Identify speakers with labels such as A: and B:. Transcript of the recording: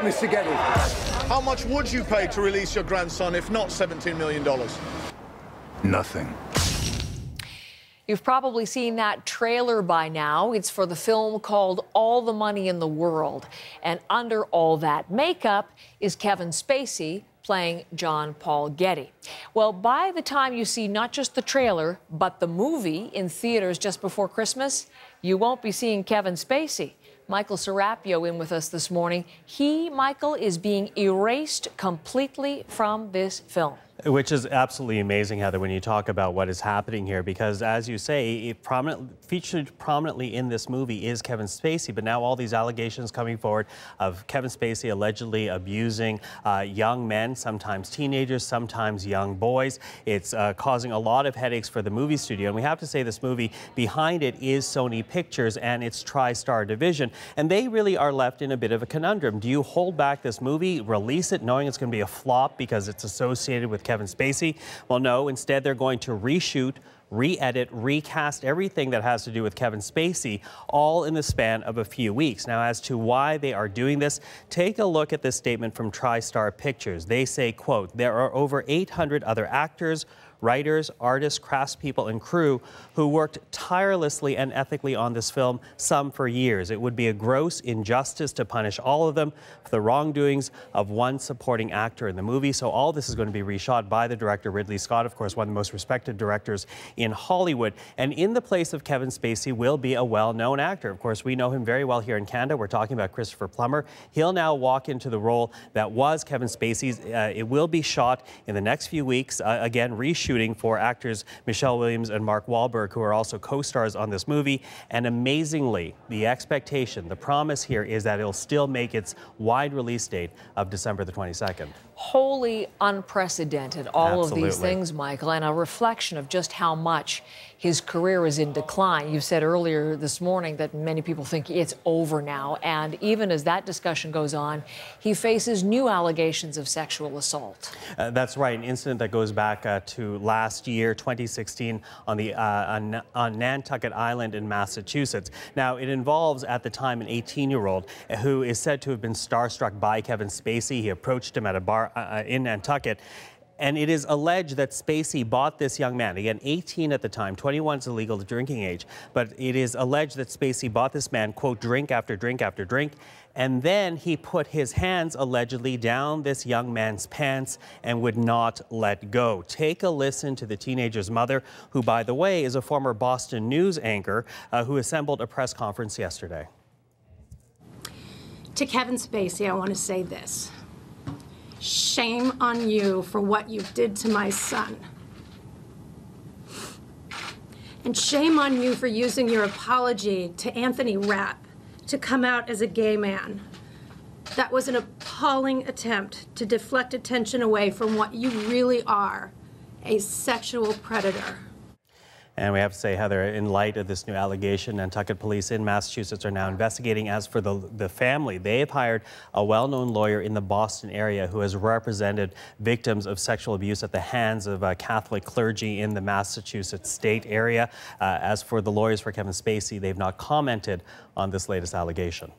A: Mr. Getty.
B: How much would you pay to release your grandson, if not $17 million?
A: Nothing.
C: You've probably seen that trailer by now. It's for the film called All the Money in the World. And under all that makeup is Kevin Spacey playing Jean Paul Getty. Well, by the time you see not just the trailer, but the movie in theaters just before Christmas, you won't be seeing Kevin Spacey. Michael Serapio in with us this morning. Michael, is being erased completely from this film.
D: Which is absolutely amazing, Heather, when you talk about what is happening here, because as you say, featured prominently in this movie is Kevin Spacey, but now all these allegations coming forward of Kevin Spacey allegedly abusing young men, sometimes teenagers, sometimes young boys. It's causing a lot of headaches for the movie studio, and we have to say this movie, behind it is Sony Pictures and its TriStar division, and they really are left in a bit of a conundrum. Do you hold back this movie, release it, knowing it's going to be a flop because it's associated with Kevin Spacey? Well, no, instead they're going to reshoot, re-edit, recast everything that has to do with Kevin Spacey, all in the span of a few weeks. Now, as to why they are doing this, take a look at this statement from TriStar Pictures. They say, quote, "There are over 800 other actors, writers, artists, craftspeople, and crew who worked tirelessly and ethically on this film, some for years. It would be a gross injustice to punish all of them for the wrongdoings of one supporting actor in the movie." So all this is going to be reshot by the director, Ridley Scott, of course, one of the most respected directors in Hollywood. And in the place of Kevin Spacey will be a well-known actor. Of course, we know him very well here in Canada. We're talking about Christopher Plummer. He'll now walk into the role that was Kevin Spacey's. It will be shot in the next few weeks, again, reshooting for actors Michelle Williams and Mark Wahlberg, who are also co-stars on this movie. And amazingly, the expectation, the promise here is that it'll still make its wide release date of December the 22nd.
C: Wholly unprecedented, all
D: Absolutely.
C: of these things, Michael, and a reflection of just how much his career is in decline. You said earlier this morning that many people think it's over now, and even as that discussion goes on, he faces new allegations of sexual assault.
D: That's right, an incident that goes back to last year, 2016, on Nantucket Island in Massachusetts. Now, it involves, at the time, an 18-year-old who is said to have been starstruck by Kevin Spacey. He approached him at a bar in Nantucket. And it is alleged that Spacey bought this young man, again, 18 at the time, 21 is the legal drinking age, but it is alleged that Spacey bought this man, quote, drink after drink after drink, and then he put his hands allegedly down this young man's pants and would not let go. Take a listen to the teenager's mother, who, by the way, is a former Boston News anchor who assembled a press conference yesterday.
E: To Kevin Spacey, I want to say this. Shame on you for what you did to my son. And shame on you for using your apology to Anthony Rapp to come out as a gay man. That was an appalling attempt to deflect attention away from what you really are, a sexual predator.
D: And we have to say, Heather, in light of this new allegation, Nantucket police in Massachusetts are now investigating. As for the family, they have hired a well-known lawyer in the Boston area who has represented victims of sexual abuse at the hands of Catholic clergy in the Massachusetts state area. As for the lawyers for Kevin Spacey, they've not commented on this latest allegation.